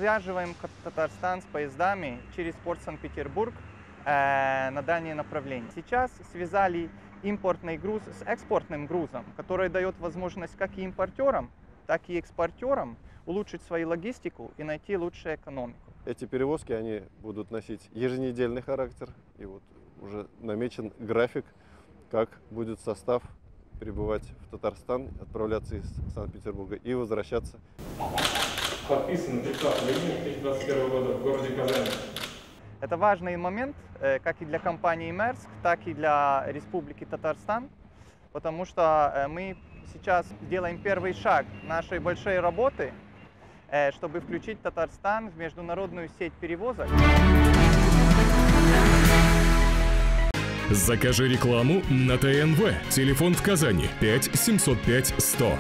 связываем Татарстан с поездами через порт Санкт-Петербург на дальние направления. Сейчас связали импортный груз с экспортным грузом, который дает возможность как и импортерам, так и экспортерам улучшить свою логистику и найти лучшую экономику. Эти перевозки они будут носить еженедельный характер, и вот уже намечен график, как будет состав прибывать в Татарстан, отправляться из Санкт-Петербурга и возвращаться. Подписан 30 июня 2021 года в городе Казани. Это важный момент как и для компании Maersk, так и для Республики Татарстан, потому что мы сейчас делаем первый шаг нашей большой работы, чтобы включить Татарстан в международную сеть перевозок. Закажи рекламу на ТНВ. Телефон в Казани 5 705 100.